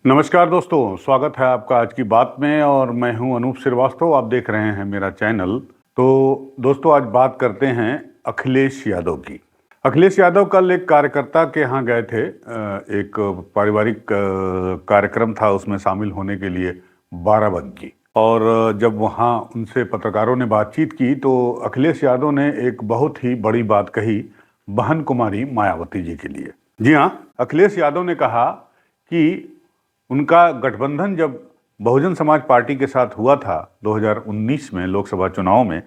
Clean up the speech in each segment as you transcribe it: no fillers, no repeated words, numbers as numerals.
नमस्कार दोस्तों, स्वागत है आपका आज की बात में और मैं हूं अनूप श्रीवास्तव। आप देख रहे हैं मेरा चैनल। तो दोस्तों, आज बात करते हैं अखिलेश यादव की। अखिलेश यादव कल एक कार्यकर्ता के यहाँ गए थे। एक पारिवारिक कार्यक्रम था, उसमें शामिल होने के लिए बाराबंकी। और जब वहाँ उनसे पत्रकारों ने बातचीत की तो अखिलेश यादव ने एक बहुत ही बड़ी बात कही बहन कुमारी मायावती जी के लिए। जी हाँ, अखिलेश यादव ने कहा कि उनका गठबंधन जब बहुजन समाज पार्टी के साथ हुआ था 2019 में लोकसभा चुनाव में,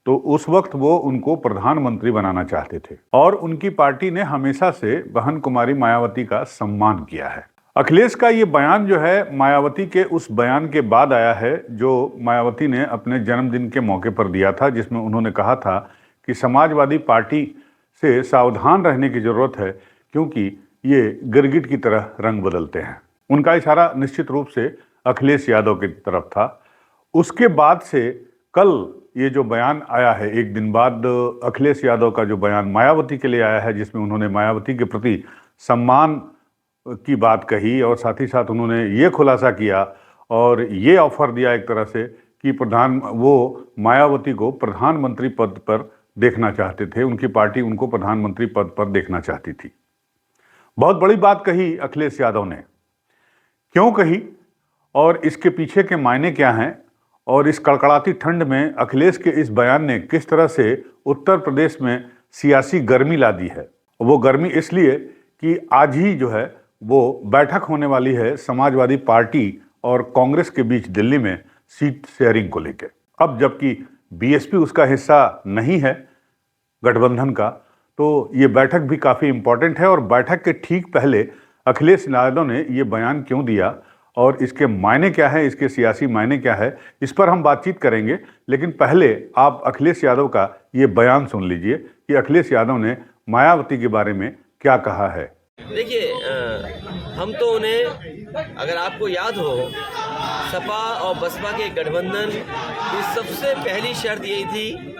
तो उस वक्त वो उनको प्रधानमंत्री बनाना चाहते थे और उनकी पार्टी ने हमेशा से बहन कुमारी मायावती का सम्मान किया है। अखिलेश का ये बयान जो है मायावती के उस बयान के बाद आया है जो मायावती ने अपने जन्मदिन के मौके पर दिया था, जिसमें उन्होंने कहा था कि समाजवादी पार्टी से सावधान रहने की जरूरत है क्योंकि ये गिरगिट की तरह रंग बदलते हैं। उनका इशारा निश्चित रूप से अखिलेश यादव की तरफ था। उसके बाद से कल ये जो बयान आया है, एक दिन बाद अखिलेश यादव का जो बयान मायावती के लिए आया है, जिसमें उन्होंने मायावती के प्रति सम्मान की बात कही और साथ ही साथ उन्होंने ये खुलासा किया और ये ऑफर दिया एक तरह से कि वो मायावती को प्रधानमंत्री पद पर देखना चाहते थे, उनकी पार्टी उनको प्रधानमंत्री पद पर देखना चाहती थी। बहुत बड़ी बात कही अखिलेश यादव ने। क्यों कही और इसके पीछे के मायने क्या हैं और इस कड़कड़ाती ठंड में अखिलेश के इस बयान ने किस तरह से उत्तर प्रदेश में सियासी गर्मी ला दी है। वो गर्मी इसलिए कि आज ही जो है वो बैठक होने वाली है समाजवादी पार्टी और कांग्रेस के बीच दिल्ली में सीट शेयरिंग को लेकर। अब जबकि बीएसपी उसका हिस्सा नहीं है गठबंधन का, तो ये बैठक भी काफ़ी इंपॉर्टेंट है और बैठक के ठीक पहले अखिलेश यादव ने ये बयान क्यों दिया और इसके मायने क्या है, इसके सियासी मायने क्या है, इस पर हम बातचीत करेंगे। लेकिन पहले आप अखिलेश यादव का ये बयान सुन लीजिए कि अखिलेश यादव ने मायावती के बारे में क्या कहा है। देखिए, हम तो उन्हें, अगर आपको याद हो, सपा और बसपा के गठबंधन की सबसे पहली शर्त यही थी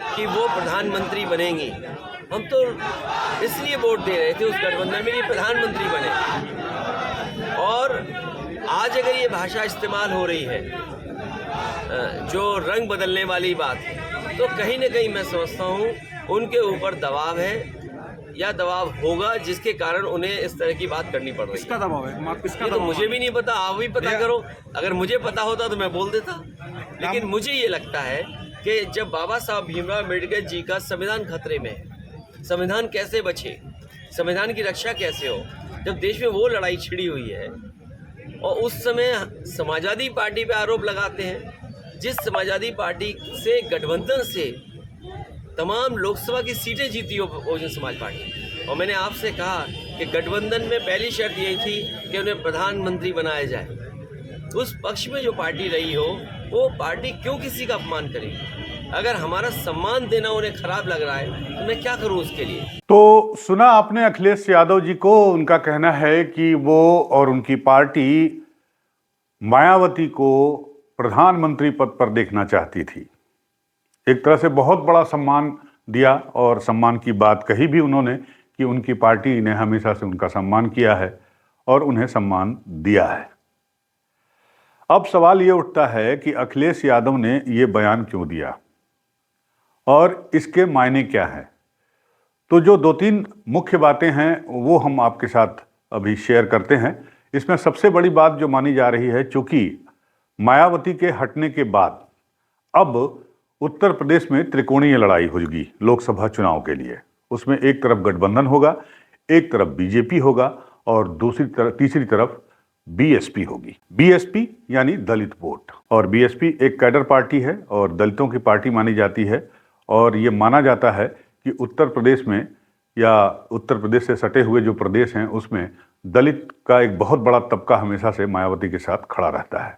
कि वो प्रधानमंत्री बनेंगी। हम तो इसलिए वोट दे रहे थे उस गठबंधन में कि प्रधानमंत्री बने। और आज अगर ये भाषा इस्तेमाल हो रही है, जो रंग बदलने वाली बात है, तो कहीं ना कहीं मैं समझता हूँ उनके ऊपर दबाव है या दबाव होगा जिसके कारण उन्हें इस तरह की बात करनी पड़ रही है। किसका दबाव है? किसका तो मुझे भी नहीं पता, आप भी पता करो। अगर मुझे पता होता तो मैं बोल देता। लेकिन मुझे ये लगता है कि जब बाबा साहब भीमराव अम्बेडकर जी का संविधान खतरे में है, संविधान कैसे बचे, संविधान की रक्षा कैसे हो, जब देश में वो लड़ाई छिड़ी हुई है और उस समय समाजवादी पार्टी पे आरोप लगाते हैं, जिस समाजवादी पार्टी से गठबंधन से तमाम लोकसभा की सीटें जीती हो बहुजन समाज पार्टी। और मैंने आपसे कहा कि गठबंधन में पहली शर्त यही थी कि उन्हें प्रधानमंत्री बनाया जाए। उस पक्ष में जो पार्टी रही हो वो पार्टी क्यों किसी का अपमान करेगी? अगर हमारा सम्मान देना उन्हें खराब लग रहा है तो मैं क्या करूं उसके लिए? तो सुना आपने अखिलेश यादव जी को। उनका कहना है कि वो और उनकी पार्टी मायावती को प्रधानमंत्री पद पर देखना चाहती थी। एक तरह से बहुत बड़ा सम्मान दिया और सम्मान की बात कही भी उन्होंने कि उनकी पार्टी ने हमेशा से उनका सम्मान किया है और उन्हें सम्मान दिया है। अब सवाल ये उठता है कि अखिलेश यादव ने ये बयान क्यों दिया और इसके मायने क्या है। तो जो दो तीन मुख्य बातें हैं वो हम आपके साथ अभी शेयर करते हैं। इसमें सबसे बड़ी बात जो मानी जा रही है, चूंकि मायावती के हटने के बाद अब उत्तर प्रदेश में त्रिकोणीय लड़ाई होगी लोकसभा चुनाव के लिए। उसमें एक तरफ गठबंधन होगा, एक तरफ बीजेपी होगा और तीसरी तरफ बीएसपी होगी। बीएसपी यानी दलित वोट, और बीएसपी एक कैडर पार्टी है और दलितों की पार्टी मानी जाती है। और ये माना जाता है कि उत्तर प्रदेश में या उत्तर प्रदेश से सटे हुए जो प्रदेश हैं उसमें दलित का एक बहुत बड़ा तबका हमेशा से मायावती के साथ खड़ा रहता है।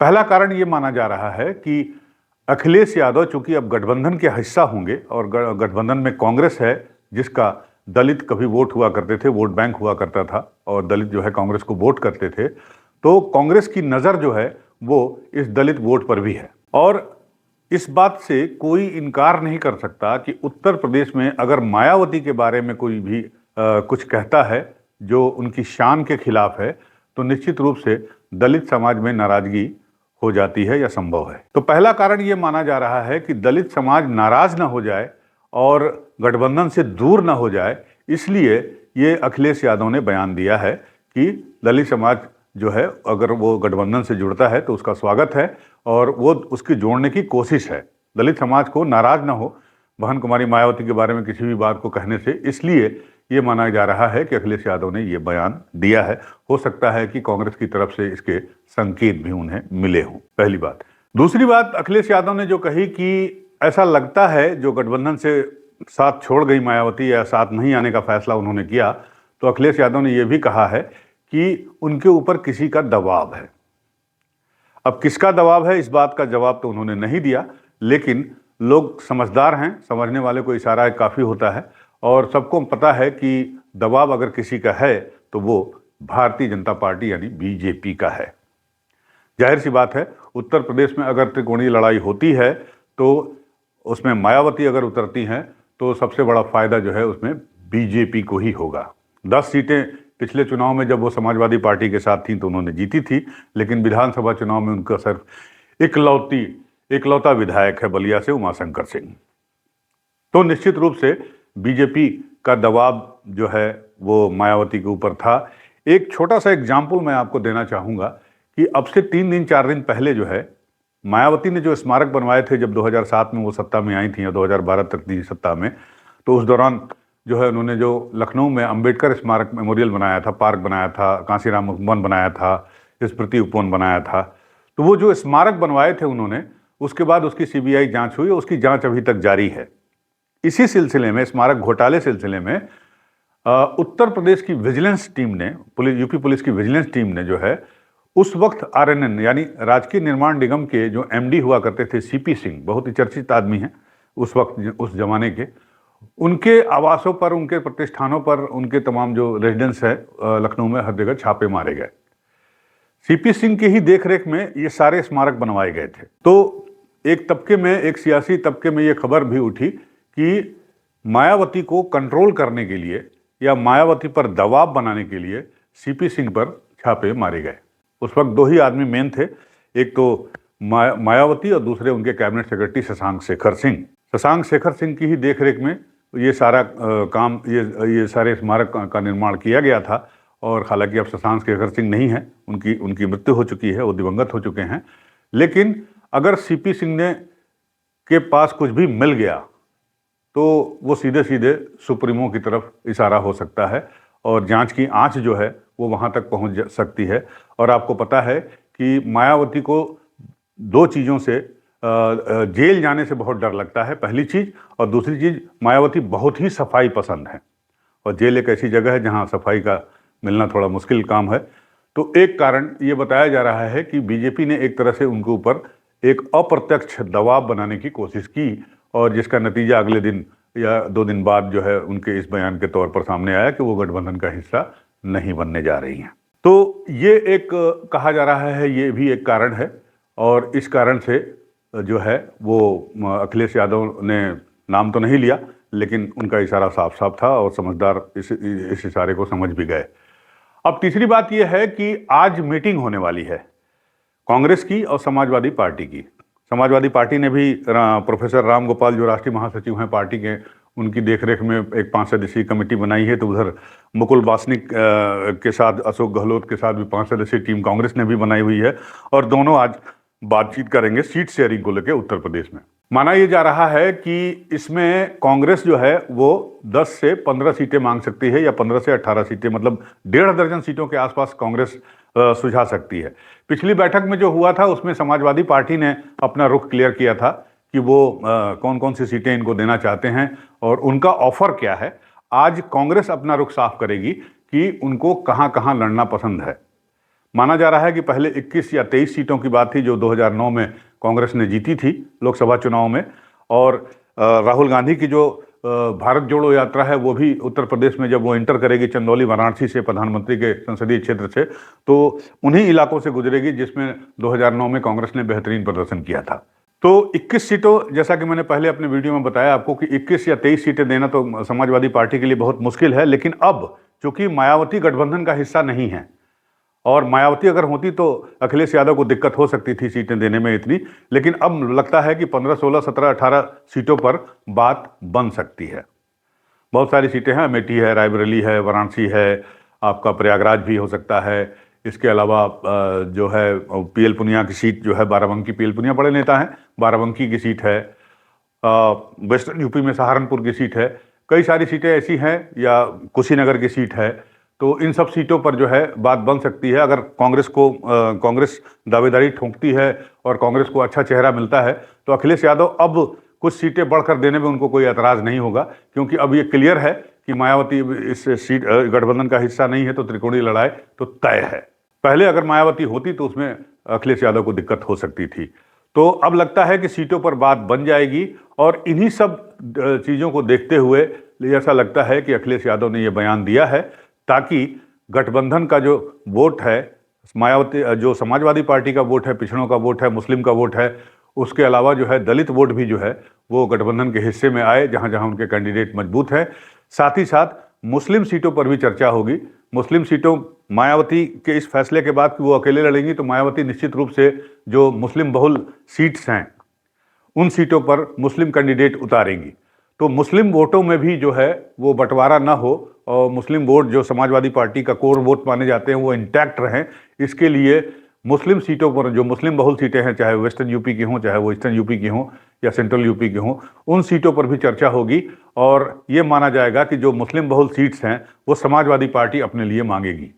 पहला कारण ये माना जा रहा है कि अखिलेश यादव चूंकि अब गठबंधन के हिस्सा होंगे और गठबंधन में कांग्रेस है जिसका दलित कभी वोट हुआ करते थे, वोट बैंक हुआ करता था और दलित जो है कांग्रेस को वोट करते थे, तो कांग्रेस की नज़र जो है वो इस दलित वोट पर भी है। और इस बात से कोई इनकार नहीं कर सकता कि उत्तर प्रदेश में अगर मायावती के बारे में कोई भी कुछ कहता है जो उनकी शान के खिलाफ है, तो निश्चित रूप से दलित समाज में नाराजगी हो जाती है या संभव है। तो पहला कारण ये माना जा रहा है कि दलित समाज नाराज ना हो जाए और गठबंधन से दूर ना हो जाए, इसलिए ये अखिलेश यादव ने बयान दिया है कि दलित समाज जो है अगर वो गठबंधन से जुड़ता है तो उसका स्वागत है और वो उसकी जोड़ने की कोशिश है। दलित समाज को नाराज ना हो बहन कुमारी मायावती के बारे में किसी भी बात को कहने से, इसलिए ये माना जा रहा है कि अखिलेश यादव ने ये बयान दिया है। हो सकता है कि कांग्रेस की तरफ से इसके संकेत भी उन्हें मिले हों, पहली बात। दूसरी बात, अखिलेश यादव ने जो कही कि ऐसा लगता है जो गठबंधन से साथ छोड़ गई मायावती या साथ नहीं आने का फैसला उन्होंने किया, तो अखिलेश यादव ने यह भी कहा है कि उनके ऊपर किसी का दबाव है। अब किसका दबाव है, इस बात का जवाब तो उन्होंने नहीं दिया, लेकिन लोग समझदार हैं, समझने वाले को इशारा काफ़ी होता है और सबको पता है कि दबाव अगर किसी का है तो वो भारतीय जनता पार्टी यानी बीजेपी का है। जाहिर सी बात है, उत्तर प्रदेश में अगर त्रिकोणीय लड़ाई होती है तो उसमें मायावती अगर उतरती हैं तो सबसे बड़ा फायदा जो है उसमें बीजेपी को ही होगा। 10 सीटें पिछले चुनाव में जब वो समाजवादी पार्टी के साथ थी तो उन्होंने जीती थी, लेकिन विधानसभा चुनाव में उनका सिर्फ इकलौता विधायक है बलिया से उमाशंकर सिंह। तो निश्चित रूप से बीजेपी का दबाव जो है वो मायावती के ऊपर था। एक छोटा सा एग्जाम्पल मैं आपको देना चाहूँगा कि अब से 3 दिन 4 दिन पहले जो है मायावती ने जो स्मारक बनवाए थे जब 2007 में वो सत्ता में आई थी या 2012 तक थी सत्ता में, तो उस दौरान जो है उन्होंने जो लखनऊ में अंबेडकर स्मारक मेमोरियल बनाया था, पार्क बनाया था, कांसीराम उपवन बनाया था, स्मृति उपवन बनाया था। तो वो जो स्मारक बनवाए थे उन्होंने, उसके बाद उसकी सीबीआई जांच हुई और उसकी जांच अभी तक जारी है। इसी सिलसिले में, स्मारक घोटाले सिलसिले में उत्तर प्रदेश की विजिलेंस टीम ने, यूपी पुलिस की विजिलेंस टीम ने जो है उस वक्त आरएनएन यानी राजकीय निर्माण निगम के जो एमडी हुआ करते थे सीपी सिंह, बहुत ही चर्चित आदमी हैं उस वक्त उस जमाने के, उनके आवासों पर, उनके प्रतिष्ठानों पर, उनके तमाम जो रेजिडेंस है लखनऊ में हर जगह छापे मारे गए। सीपी सिंह की ही देखरेख में ये सारे स्मारक बनवाए गए थे। तो एक तबके में, एक सियासी तबके में ये खबर भी उठी कि मायावती को कंट्रोल करने के लिए या मायावती पर दबाव बनाने के लिए सीपी सिंह पर छापे मारे गए। उस वक्त 2 ही आदमी मेन थे, एक तो मायावती और दूसरे उनके कैबिनेट सेक्रेटरी शशांक शेखर सिंह। शशांक शेखर सिंह की ही देखरेख में ये सारा काम, ये सारे स्मारक का निर्माण किया गया था। और हालांकि अब शशांक शेखर सिंह नहीं है, उनकी मृत्यु हो चुकी है, वो दिवंगत हो चुके हैं। लेकिन अगर सीपी सिंह ने के पास कुछ भी मिल गया तो वो सीधे सीधे सुप्रीमो की तरफ इशारा हो सकता है और जांच की आंच जो है वो वहां तक पहुंच सकती है। और आपको पता है कि मायावती को 2 चीज़ों से जेल जाने से बहुत डर लगता है, पहली चीज़, और दूसरी चीज़ मायावती बहुत ही सफाई पसंद है और जेल एक ऐसी जगह है जहां सफाई का मिलना थोड़ा मुश्किल काम है। तो एक कारण ये बताया जा रहा है कि बीजेपी ने एक तरह से उनके ऊपर एक अप्रत्यक्ष दबाव बनाने की कोशिश की और जिसका नतीजा अगले दिन या 2 दिन बाद जो है उनके इस बयान के तौर पर सामने आया कि वो गठबंधन का हिस्सा नहीं बनने जा रही हैं। तो ये एक कहा जा रहा है, ये भी एक कारण है और इस कारण से जो है वो अखिलेश यादव ने नाम तो नहीं लिया, लेकिन उनका इशारा साफ साफ था और समझदार इस इशारे को समझ भी गए। अब तीसरी बात यह है कि आज मीटिंग होने वाली है कांग्रेस की और समाजवादी पार्टी की। समाजवादी पार्टी ने भी प्रोफेसर राम गोपाल जो राष्ट्रीय महासचिव हैं पार्टी के, उनकी देखरेख में एक 5 सदस्यीय कमेटी बनाई है। तो उधर मुकुल वासनिक के साथ, अशोक गहलोत के साथ भी 5 सदस्यीय टीम कांग्रेस ने भी बनाई हुई है और दोनों आज बातचीत करेंगे सीट शेयरिंग को लेकर उत्तर प्रदेश में। माना यह जा रहा है कि इसमें कांग्रेस जो है वो 10 से 15 सीटें मांग सकती है या 15 से 18 सीटें, मतलब 1.5 दर्जन सीटों के आसपास कांग्रेस सुझा सकती है। पिछली बैठक में जो हुआ था उसमें समाजवादी पार्टी ने अपना रुख क्लियर किया था कि वो कौन कौन सी सीटें इनको देना चाहते हैं और उनका ऑफर क्या है। आज कांग्रेस अपना रुख साफ करेगी कि उनको कहां कहां लड़ना पसंद है। माना जा रहा है कि पहले 21 या 23 सीटों की बात थी जो 2009 में कांग्रेस ने जीती थी लोकसभा चुनाव में, और राहुल गांधी की जो भारत जोड़ो यात्रा है वो भी उत्तर प्रदेश में जब वो एंटर करेगी चंदौली वाराणसी से, प्रधानमंत्री के संसदीय क्षेत्र से, तो उन्हीं इलाकों से गुजरेगी जिसमें 2009 में कांग्रेस ने बेहतरीन प्रदर्शन किया था। तो 21 सीटों, जैसा कि मैंने पहले अपने वीडियो में बताया आपको कि 21 या 23 सीटें देना तो समाजवादी पार्टी के लिए बहुत मुश्किल है। लेकिन अब चूंकि मायावती गठबंधन का हिस्सा नहीं है और मायावती अगर होती तो अखिलेश यादव को दिक्कत हो सकती थी सीटें देने में इतनी, लेकिन अब लगता है कि 15, 16, 17, 18 सीटों पर बात बन सकती है। बहुत सारी सीटें हैं, अमेठी है, रायबरेली है, वाराणसी है, आपका प्रयागराज भी हो सकता है। इसके अलावा जो है पीएल पुनिया की सीट जो है, बाराबंकी, पीएल पुनिया बड़े नेता हैं, बाराबंकी की सीट है, वेस्टर्न यूपी में सहारनपुर की सीट है, कई सारी सीटें ऐसी हैं, या कुशीनगर की सीट है। तो इन सब सीटों पर जो है बात बन सकती है। अगर कांग्रेस दावेदारी ठोंकती है और कांग्रेस को अच्छा चेहरा मिलता है तो अखिलेश यादव अब कुछ सीटें बढ़कर देने में उनको कोई एतराज़ नहीं होगा, क्योंकि अब ये क्लियर है कि मायावती इस सीट गठबंधन का हिस्सा नहीं है, तो त्रिकोणीय लड़ाई तो तय है। पहले अगर मायावती होती तो उसमें अखिलेश यादव को दिक्कत हो सकती थी। तो अब लगता है कि सीटों पर बात बन जाएगी, और इन्हीं सब चीज़ों को देखते हुए ऐसा लगता है कि अखिलेश यादव ने यह बयान दिया है ताकि गठबंधन का जो वोट है, मायावती जो समाजवादी पार्टी का वोट है, पिछड़ों का वोट है, मुस्लिम का वोट है, उसके अलावा जो है दलित वोट भी जो है वो गठबंधन के हिस्से में आए, जहां जहां उनके कैंडिडेट मजबूत हैं। साथ ही साथ मुस्लिम सीटों पर भी चर्चा होगी। मुस्लिम सीटों, मायावती के इस फैसले के बाद कि वो अकेले लड़ेंगी, तो मायावती निश्चित रूप से जो मुस्लिम बहुल सीट्स हैं उन सीटों पर मुस्लिम कैंडिडेट उतारेंगी। तो मुस्लिम वोटों में भी जो है वो बंटवारा ना हो, और मुस्लिम वोट जो समाजवादी पार्टी का कोर वोट माने जाते हैं वो इंटैक्ट रहें, इसके लिए मुस्लिम सीटों पर, जो मुस्लिम बहुल सीटें हैं, चाहे वेस्टर्न यूपी की हों, चाहे वो ईस्टर्न यूपी की हों या सेंट्रल यूपी की हों, उन सीटों पर भी चर्चा होगी। और ये माना जाएगा कि जो मुस्लिम बहुल सीट्स हैं वो समाजवादी पार्टी अपने लिए मांगेगी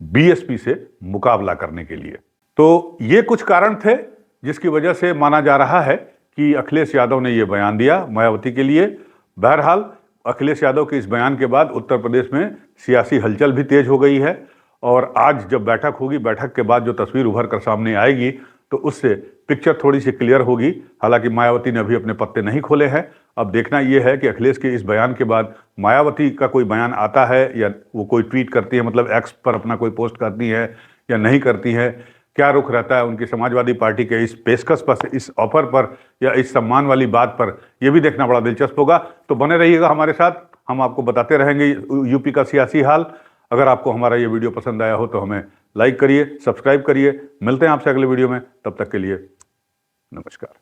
बीएसपी से मुकाबला करने के लिए। तो ये कुछ कारण थे जिसकी वजह से माना जा रहा है कि अखिलेश यादव ने यह बयान दिया मायावती के लिए। बहरहाल अखिलेश यादव के इस बयान के बाद उत्तर प्रदेश में सियासी हलचल भी तेज हो गई है, और आज जब बैठक होगी, बैठक के बाद जो तस्वीर उभर कर सामने आएगी तो उससे पिक्चर थोड़ी सी क्लियर होगी। हालांकि मायावती ने अभी अपने पत्ते नहीं खोले हैं। अब देखना यह है कि अखिलेश के इस बयान के बाद मायावती का कोई बयान आता है, या वो कोई ट्वीट करती है, मतलब एक्स पर अपना कोई पोस्ट करती है या नहीं करती है, क्या रुख रहता है उनकी समाजवादी पार्टी के इस पेशकश पर, इस ऑफर पर, या इस सम्मान वाली बात पर, यह भी देखना बड़ा दिलचस्प होगा। तो बने रहिएगा हमारे साथ, हम आपको बताते रहेंगे यूपी का सियासी हाल। अगर आपको हमारा ये वीडियो पसंद आया हो तो हमें लाइक करिए, सब्सक्राइब करिए। मिलते हैं आपसे अगले वीडियो में, तब तक के लिए नमस्कार।